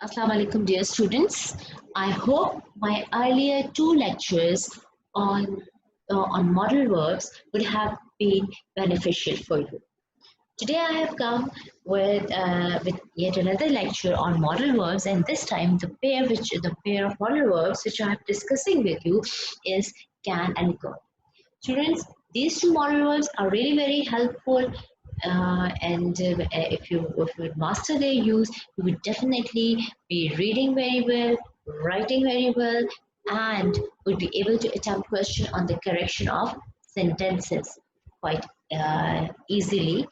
Assalamu alaikum, dear students. I hope my earlier two lectures on model verbs would have been beneficial for you. Today I have come with yet another lecture on model verbs, and this time the pair of model verbs which I am discussing with you is can and could. Students, these two model verbs are really very helpful, and if you would master their use, you would definitely be reading very well, writing very well, and would be able to attempt question on the correction of sentences quite easily,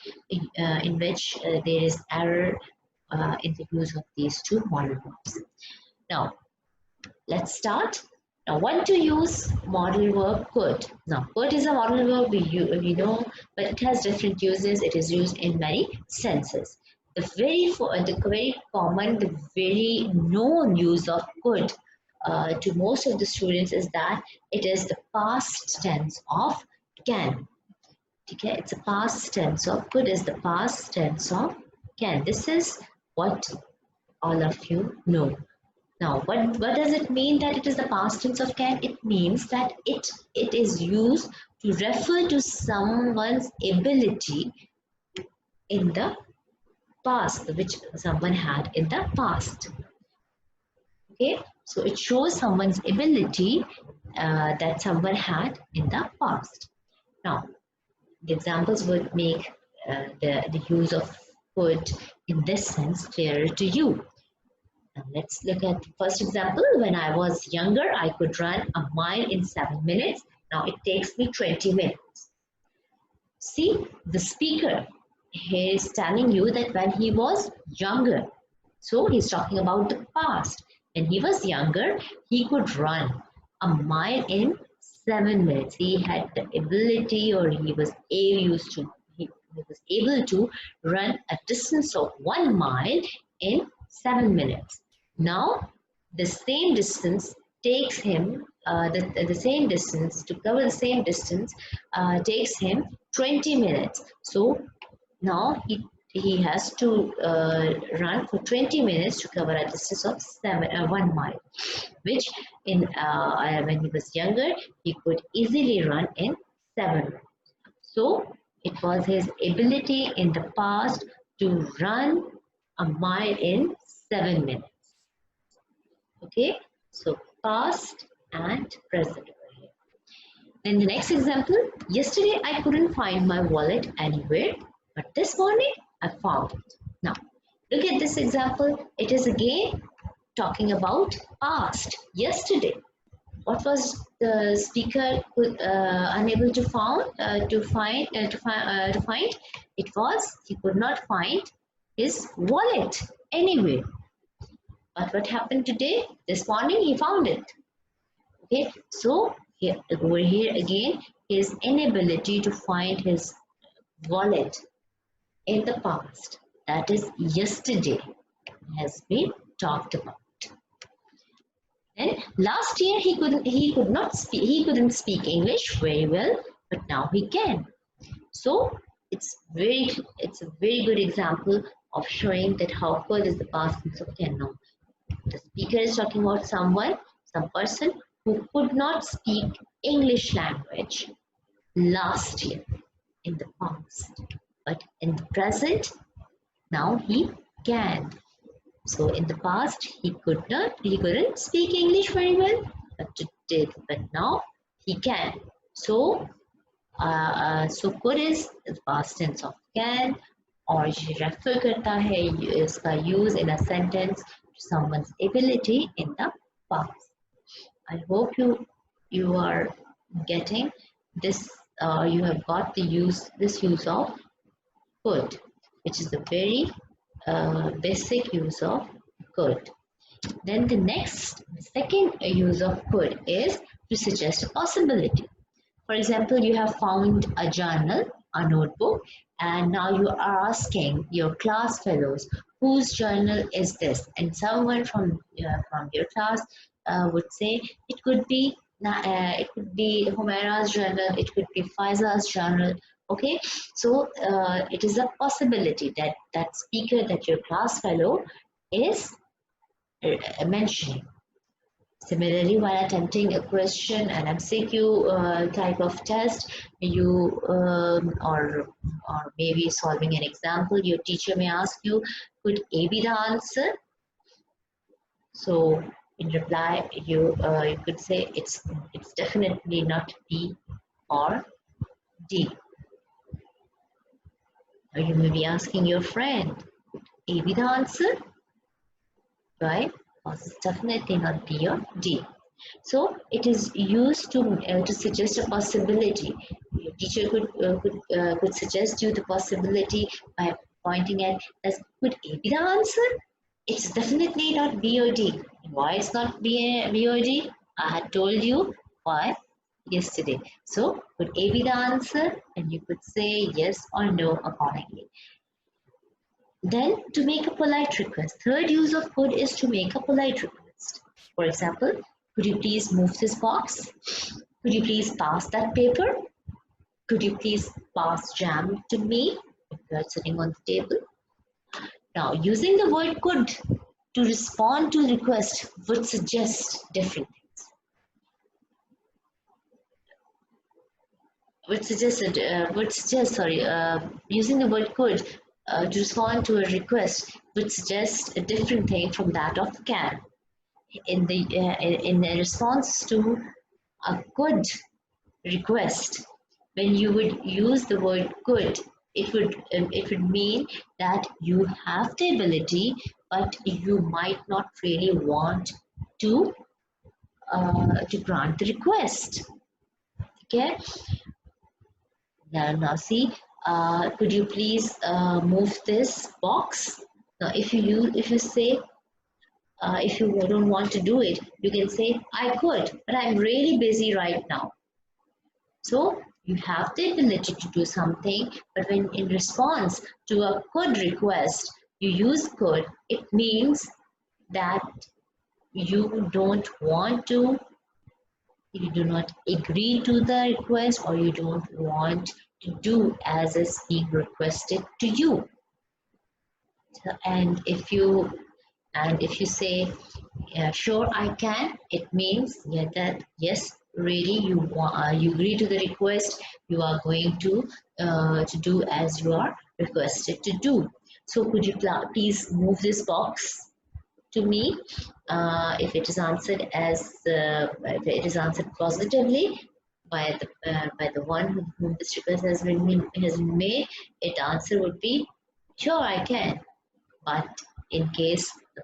in which there is error in the use of these two model verbs. Now, let's start. Now, when to use modal verb could. Now, could is a modal verb we know, but it has different uses. It is used in many senses. The very common, the very known use of could to most of the students is that it is the past tense of can. Okay, it's a past tense of could is the past tense of can. This is what all of you know. Now, what does it mean that it is the past tense of can? It means that it is used to refer to someone's ability in the past, which someone had in the past. Okay, so it shows someone's ability that someone had in the past. Now, the examples would make the use of could in this sense clearer to you. Now let's look at the first example. When I was younger, I could run a mile in 7 minutes. Now it takes me 20 minutes. See, the speaker here is telling you that when he was younger, so he's talking about the past. When he was younger, he could run a mile in 7 minutes. He had the ability, or he was able to run a distance of 1 mile in 7 minutes. Now, the same distance takes him, the same distance, to cover the same distance takes him 20 minutes. So, now he has to run for 20 minutes to cover a distance of 1 mile, which when he was younger, he could easily run in 7 minutes. So, it was his ability in the past to run a mile in 7 minutes. Okay, so past and present. Then the next example, yesterday I couldn't find my wallet anywhere, but this morning I found it. Now, look at this example. It is again talking about past, yesterday. What was the speaker unable to find? It was he could not find his wallet anywhere. But what happened today? This morning he found it. Okay, so over here again, his inability to find his wallet in the past, that is yesterday, has been talked about. And last year he couldn't speak English very well, but now he can. So it's a very good example of showing that how could is the past tense of can. Now, the speaker is talking about some person who could not speak English language last year in the past, but in the present, now he can. So in the past, he couldn't speak English very well, but now he can. So, could is the past tense of can, और ये refer करता है इसका use in a sentence to someone's ability in the past. I hope you are getting this. You have got this use of could, which is the very basic use of could. Then the second use of could is to suggest a possibility. For example, you have found a journal, a notebook, and now you are asking your class fellows, whose journal is this? And someone from your class would say it could be Humaira's journal, it could be Faiza's journal. Okay, so it is a possibility that speaker, that your class fellow is mentioning. Similarly, while attempting a question, an MCQ type of test, you or maybe solving an example, your teacher may ask you, could A be the answer? So in reply, you could say it's definitely not B or D. Or you may be asking your friend, A be the answer? Right? Because it's definitely not B or D. So it is used to suggest a possibility. Your teacher could suggest you the possibility by pointing at as could A be the answer? It's definitely not B or D. Why it's not B or D? I had told you why yesterday. So could A be the answer? And you could say yes or no accordingly. Then to make a polite request. Third use of could is to make a polite request. For example, could you please move this box? Could you please pass that paper? Could you please pass jam to me if you are sitting on the table? Now, using the word could to respond to request would suggest different things. Using the word could to respond to a request would suggest a different thing from that of can. In the response to a could request, when you would use the word could, it would mean that you have the ability, but you might not really want to grant the request. Okay. Now see. Could you please move this box? Now, if you say if you don't want to do it, you can say I could, but I'm really busy right now. So you have the ability to do something, but when in response to a could request, you use could, it means that you don't want to, you do not agree to the request, or you don't want to do as is being requested to you. So, and if you say sure I can, it means that yes, really you agree to the request, you are going to do as you are requested to do. So could you please move this box to me? If it is answered if it is answered positively by the one whom this request has been made, its answer would be sure I can. But in case the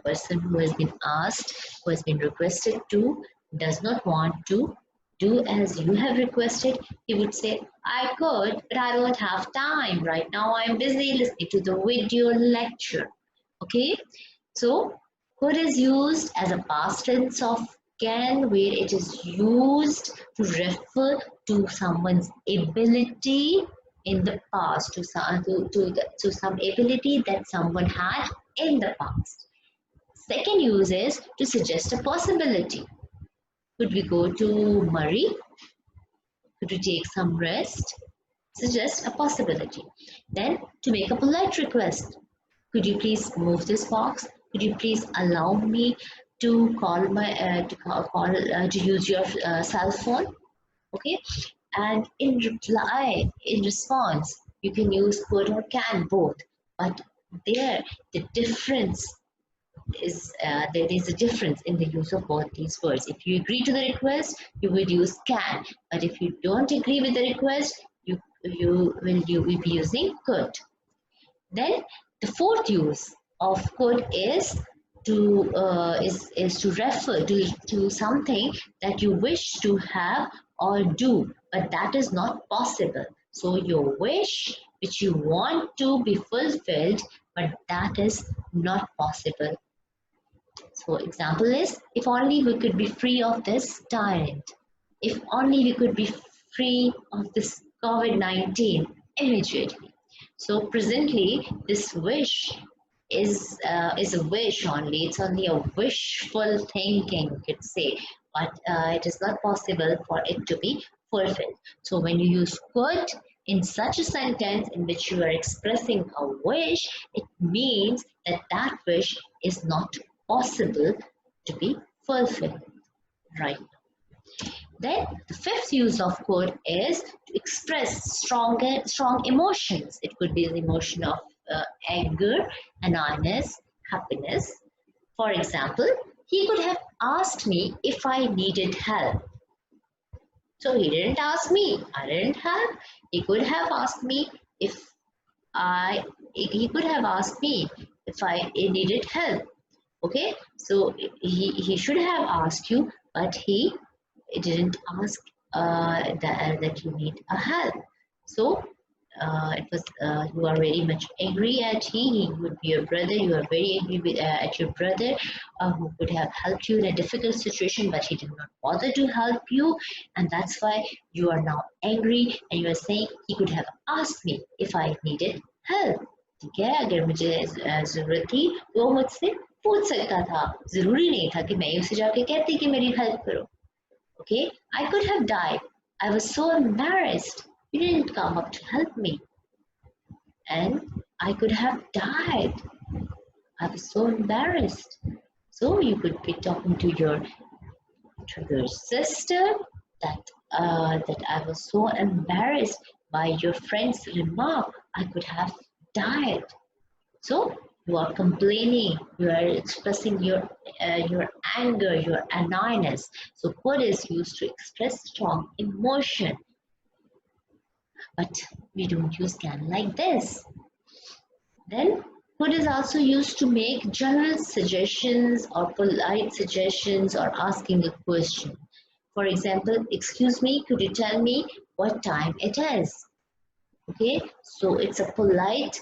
person who has been asked, who has been requested to, does not want to do as you have requested, he would say, I could, but I don't have time. Right now I'm busy listening to the video lecture. Okay, so could is used as a past tense of can, where it is used to refer to someone's ability in the past, to some ability that someone had in the past. Second use is to suggest a possibility. Could we go to Murray? Could we take some rest? Suggest a possibility. Then to make a polite request. Could you please move this box? Could you please allow me to call my to use your cell phone? Okay. And in response, you can use could or can both. But there, the difference is there is a difference in the use of both these words. If you agree to the request, you will use can. But if you don't agree with the request, you will be using could. Then the fourth use of could is to refer to something that you wish to have or do, but that is not possible. So your wish, which you want to be fulfilled, but that is not possible. So example is, if only we could be free of this tyrant. If only we could be free of this COVID-19 immediately. So presently, this wish is a wish only. It's only a wishful thinking, you could say, but it is not possible for it to be fulfilled. So when you use could, In such a sentence in which you are expressing a wish, it means that that wish is not possible to be fulfilled right. Then the fifth use of could is to express strong emotions. It could be the emotion of anger, annoyance, happiness. For example, he could have asked me if I needed help. So he didn't ask me. I didn't help. He could have asked me if I. He could have asked me if I needed help. Okay, so he should have asked you, but he didn't ask that you need a help. So it was you are very much angry at he would be your brother. You are very angry at your brother who could have helped you in a difficult situation, but he did not bother to help you, and that's why you are now angry and you are saying he could have asked me if I needed help. ठीक है, अगर मुझे जरूरत थी तो वो मुझसे पूछ सकता था, जरूरी नहीं था कि मैं उसे जाके कहती कि मेरी हेल्प करो. Okay, I could have died. I was so embarrassed. You didn't come up to help me. And I could have died. I was so embarrassed. So you could be talking to your sister that I was so embarrassed by your friend's remark. I could have died. So you are complaining, you are expressing your anger, your annoyance. So could is used to express strong emotion. But we don't use can like this. Then could is also used to make general suggestions or polite suggestions or asking a question. For example, excuse me, could you tell me what time it is? Okay, so it's a polite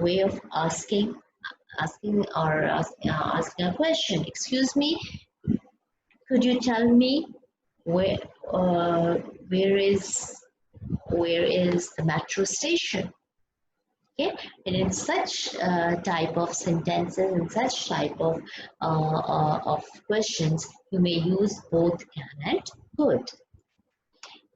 way of asking a question. Excuse me, could you tell me where is the metro station? Okay, and in such type of sentences and such type of questions, you may use both can and could.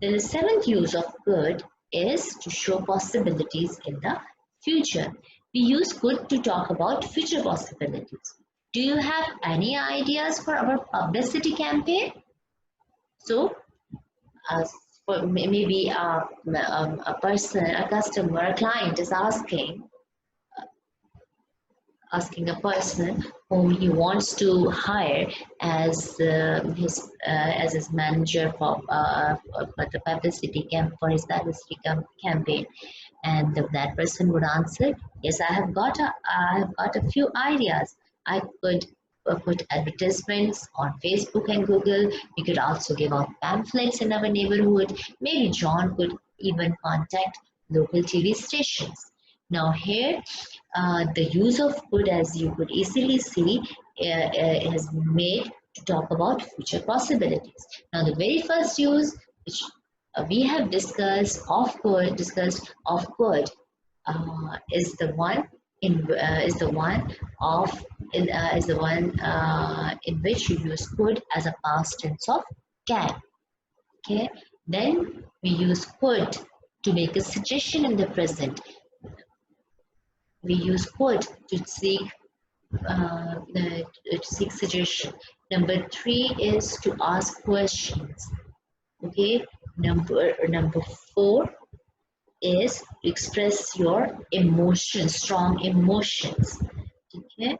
Then the seventh use of could is to show possibilities in the future. We use could to talk about future possibilities. Do you have any ideas for our publicity campaign? So, for maybe a person, a customer, a client is asking a person whom he wants to hire as his manager for the publicity for his publicity campaign, and that person would answer, yes, I have got a few ideas. I could put advertisements on Facebook and Google. We could also give out pamphlets in our neighborhood. Maybe John could even contact local TV stations. Now here, the use of could, as you could easily see, is made to talk about future possibilities. Now the very first use which we have discussed of could is the one in which you use could as a past tense of can. Okay, then we use could to make a suggestion in the present. We use could to seek suggestion. Number 3 is to ask questions. Okay, number 4 is to express your emotions, strong emotions. Okay,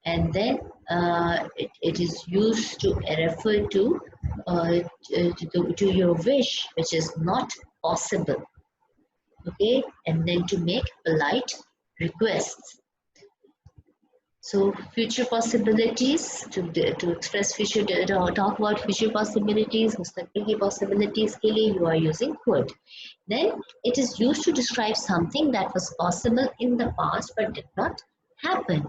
and then it is used to refer to your wish, which is not possible. Okay, and then to make polite requests. So future possibilities, to express future, talk about future possibilities, मुस्तकबिल की possibilities के लिए you are using could. Then it is used to describe something that was possible in the past but did not happen,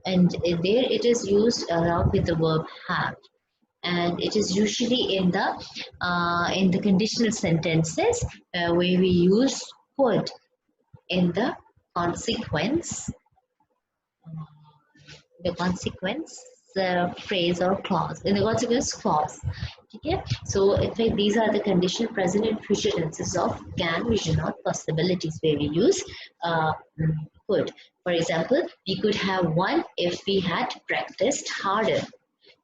and there it is used along with the verb have, and it is usually in the conditional sentences where we use could in the consequence phrase or clause, in the consequence clause. Okay, so in fact these are the conditional present and future tenses of can, vision, or possibilities where we use could. For example, we could have won if we had practiced harder.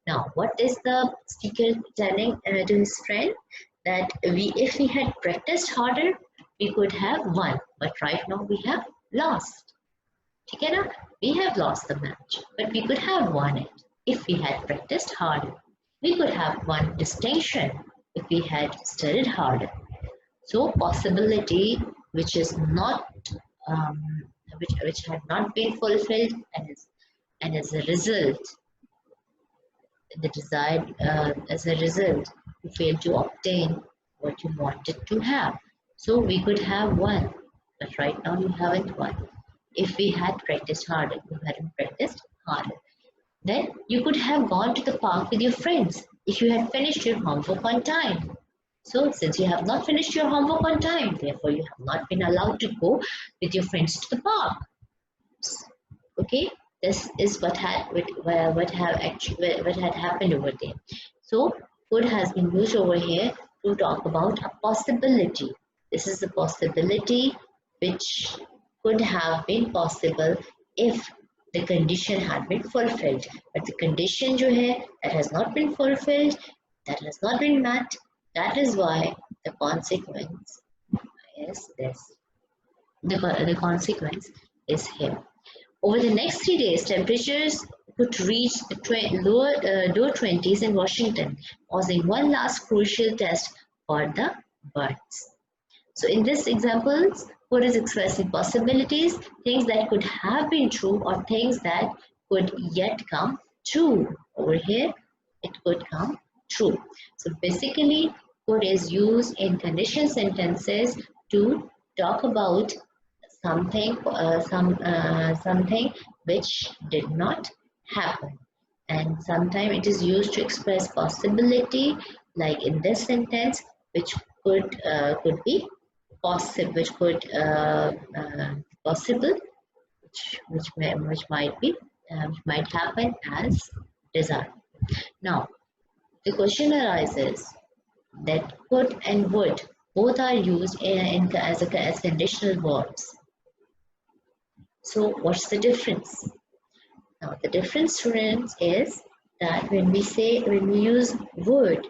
Now, what is the speaker telling to his friend? That if we had practiced harder, we could have won. But right now we have lost. Okay, now we have lost the match, but we could have won it if we had practiced harder. We could have won distinction if we had studied harder. So possibility which is not um, which had not been fulfilled and as a result the desired as a result you failed to obtain what you wanted to have. So we could have won, but right now you haven't won. If we had practiced harder, you hadn't practiced harder. Then you could have gone to the park with your friends if you had finished your homework on time. So since you have not finished your homework on time, therefore you have not been allowed to go with your friends to the park. Okay, this is what had happened over there. So could has been used over here to talk about a possibility. This is the possibility which could have been possible if the condition had been fulfilled, but the condition जो है that has not been fulfilled, that has not been met, that is why the consequence is this. The consequence is here. Over the next 3 days, temperatures could reach the lower 20s in Washington, causing one last crucial test for the birds. So in this example, could is expressing possibilities, things that could have been true or things that could yet come true. Over here, it could come true. So basically, could is used in conditional sentences to talk about something which did not happen, and sometimes it is used to express possibility, like in this sentence, which could be possible, which could possible, which might be which might happen as desired. Now the question arises that could and would both are used as conditional verbs. So what's the difference? Now the difference, students, is that when we use would,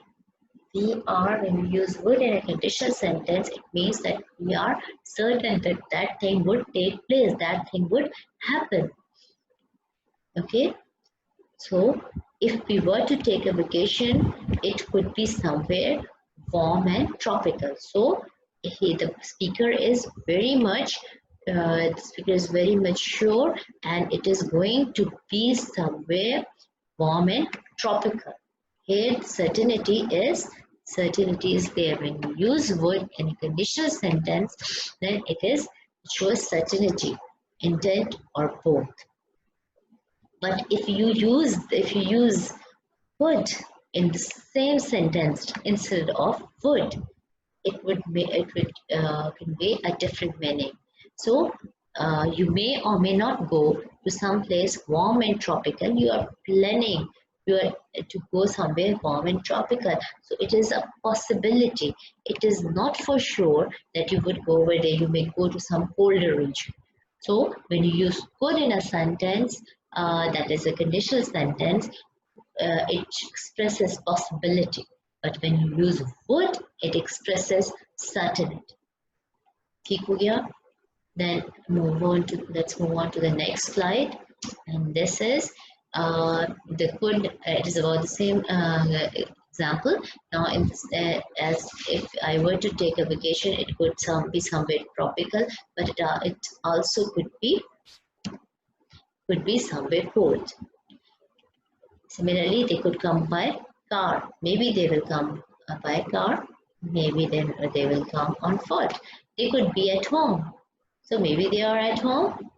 when we use would in a conditional sentence, it means that we are certain that that thing would take place, that thing would happen. Okay, so if we were to take a vacation, it could be somewhere warm and tropical. So the speaker is very much sure, and it is going to be somewhere warm and tropical. Here certainty is there. When you use would in a conditional sentence, then it shows certainty, intent, or both. But if you use would in the same sentence instead of would, it would convey a different meaning. So you may or may not go to some place warm and tropical. You are planning to go somewhere warm and tropical. So it is a possibility. It is not for sure that you would go over there. You may go to some colder region. So when you use could in a sentence, that is a conditional sentence, it expresses possibility. But when you use would, it expresses certainty. ठीक हो गया? Then let's move on to the next slide. And this is the could. It is about the same example. Now, as if I were to take a vacation, it could be somewhere tropical, but it also could be somewhere cold. Similarly, they could come by car. Maybe they will come by car. Maybe then they will come on foot. They could be at home. So maybe they are at home.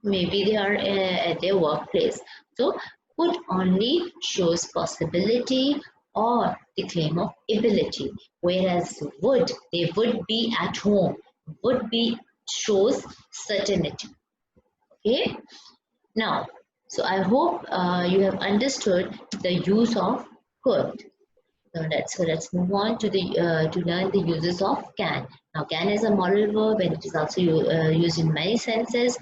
Maybe they are at their workplace. So could only shows possibility or the claim of ability, whereas they would be at home. Would be shows certainty. Okay. Now, so I hope you have understood the use of could. So let's move on to the to learn the uses of can. Now, can is a modal verb and it is also used in many senses.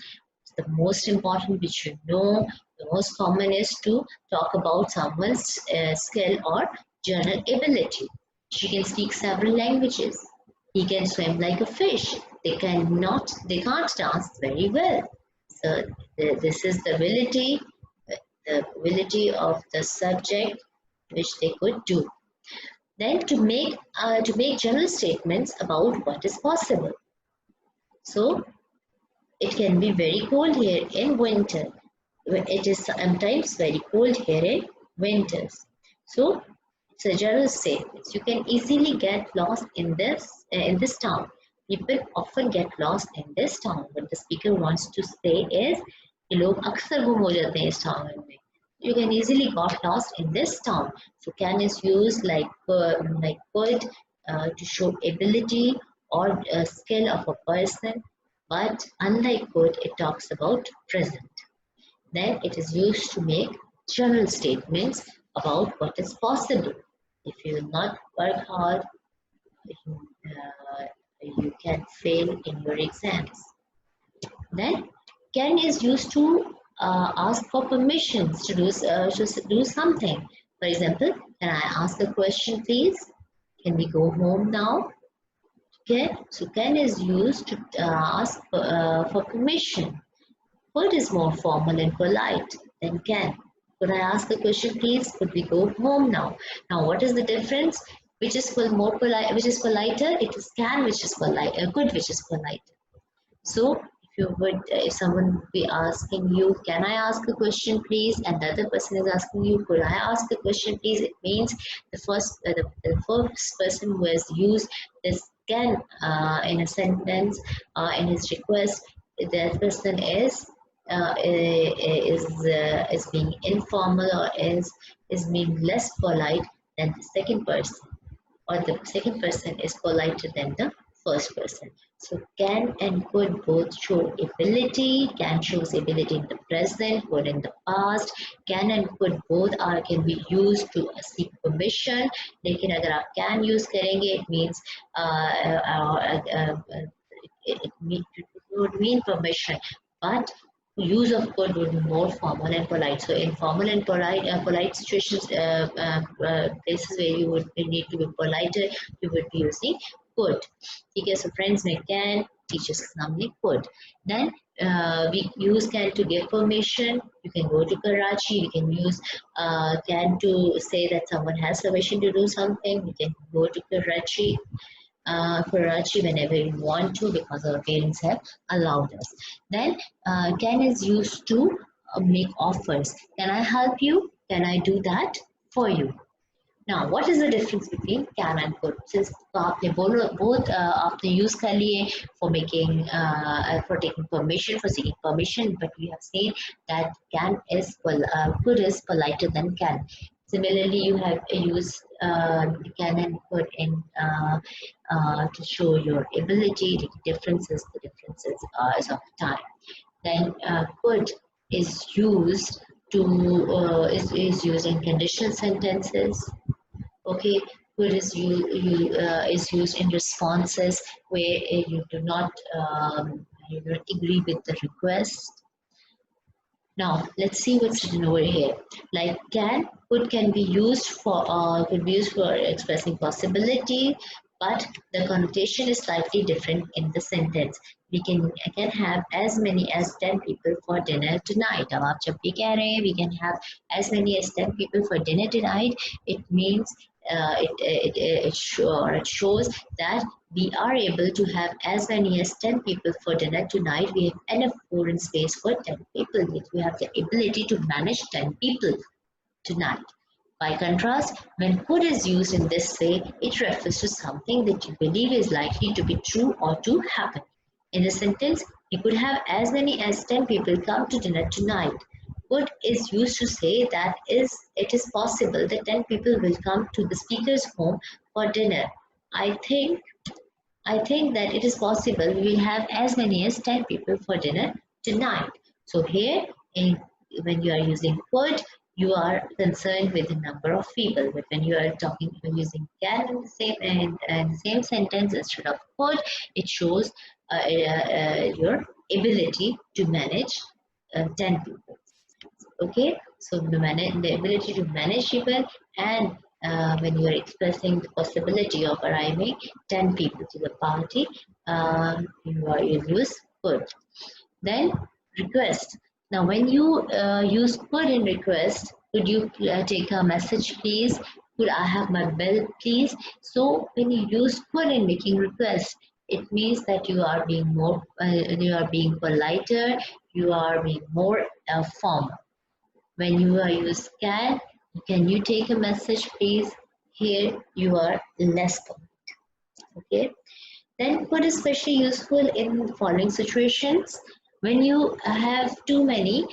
The most important which you know, the most common is to talk about someone's skill or general ability. She can speak several languages. He can swim like a fish. They can't dance very well. So this is the ability of the subject which they could do. Then to make general statements about what is possible. So it can be very cold here in winter. It is sometimes very cold here in winters. So it's a general statement. You can easily get lost in this town. People often get lost in this town. What the speaker wants to say is कि लोग अक्सर गुम हो जाते हैं इस town में. You can easily got lost in this town. So can is used like could to show ability or skill of a person. But unlike could, it talks about present. Then it is used to make general statements about what is possible. If you will not work hard, you can fail in your exams. Then can is used to ask for permissions to do something. For example, can I ask a question, please? Can we go home now? Okay, so can is used to ask for permission. Could is more formal and polite than can. Could I ask a question, please? Could we go home now? Now, what is the difference? Which is more polite? Which is politer? It is can, which is polite. Could, which is politer. So, if someone would be asking you, can I ask a question, please? And the other person is asking you, could I ask a question, please? It means the first person who has used this can in a sentence in his request, that person is being informal or is being less polite than the second person, or the second person is politer than the first person. So can and could both show ability. Can shows ability in the present, could in the past. Can and could both can be used to seek permission. लेकिन अगर आप can use करेंगे, it means it would mean permission, but use of could would be more formal and polite. So in formal and polite situations, places where you would need to be politer, you would be using could. Okay, so friends में can, teachers के सामने could. Then we use can to give permission. You can go to Karachi. You can use can to say that someone has permission to do something. You can go to Karachi. Whenever you want to, because our parents have allowed us. Then can is used to make offers. Can I help you? Can I do that for you? Now, what is the difference between can and could? Since आपने both आपने use कर लिए for making for taking permission, for seeking permission, but we have seen that could is politer than can. Similarly, you have used can and could in to show your ability. The differences is of time. Then could is used to is used in conditional sentences. Okay, could is is used in responses where you do not agree with the request. Now let's see what's written over here. Like could can be used for expressing possibility, but the connotation is slightly different in the sentence. We can have as many as 10 people for dinner tonight. अब आप जब भी कह रहे हैं we can have as many as 10 people for dinner tonight, it means it shows that we are able to have as many as 10 people for dinner tonight. We have enough food and space for 10 people. We have the ability to manage 10 people tonight. By contrast, when could is used in this way, it refers to something that you believe is likely to be true or to happen. In the sentence, you could have as many as 10 people come to dinner tonight. Could is used to say that it is possible that 10 people will come to the speaker's home for dinner. I think that it is possible we will have as many as 10 people for dinner tonight. So here, when you are using could, you are concerned with the number of people. But when you are talking using can in the same sentence instead of could, it shows your ability to manage 10 people. Okay, so the ability to manage people, and when you are expressing the possibility of arriving 10 people to the party, you use could. Then request. Now, when you use could in request, could you take a message, please? Could I have my bill, please? So when you use could in making request, it means that you are being more, you are being politer, you are being more formal. When you use can you take a message, please? Here you are less polite. Okay. Then could especially useful in the following situations: when you have too many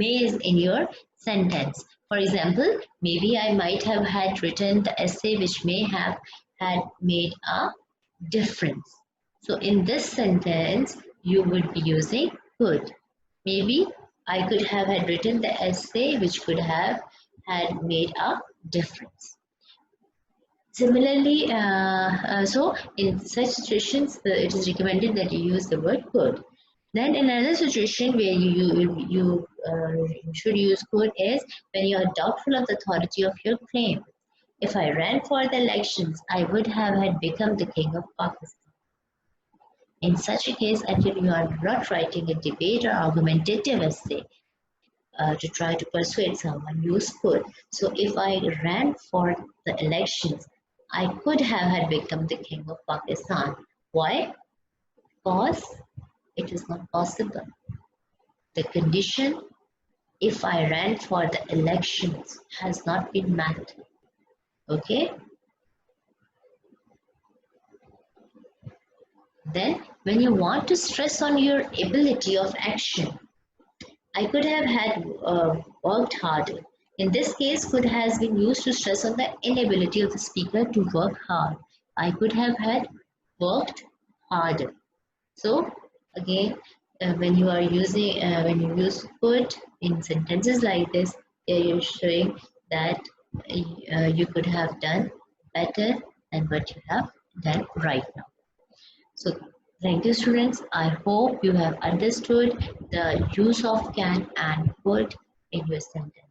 mays in your sentence. For example, maybe I might have had written the essay which may have had made a difference. So in this sentence, you would be using could. Maybe I could have had written the essay which could have had made a difference. Similarly, so in such situations, it is recommended that you use the word could. Then another situation where you should use could is when you are doubtful of the authority of your claim. If I ran for the elections, I would have had become the king of Pakistan. In such a case, actually, you are not writing a debate or argumentative essay to try to persuade someone, use could. So if I ran for the elections, I could have had become the king of Pakistan. Why? Because it is not possible. The condition, if I ran for the elections, has not been met. Okay? Then, when you want to stress on your ability of action, I could have had worked harder. In this case, could has been used to stress on the inability of the speaker to work hard. I could have had worked harder. So again, when you use could in sentences like this, you're showing that you could have done better than what you have done right now. So thank you, students. I hope you have understood the use of can and could in your sentence.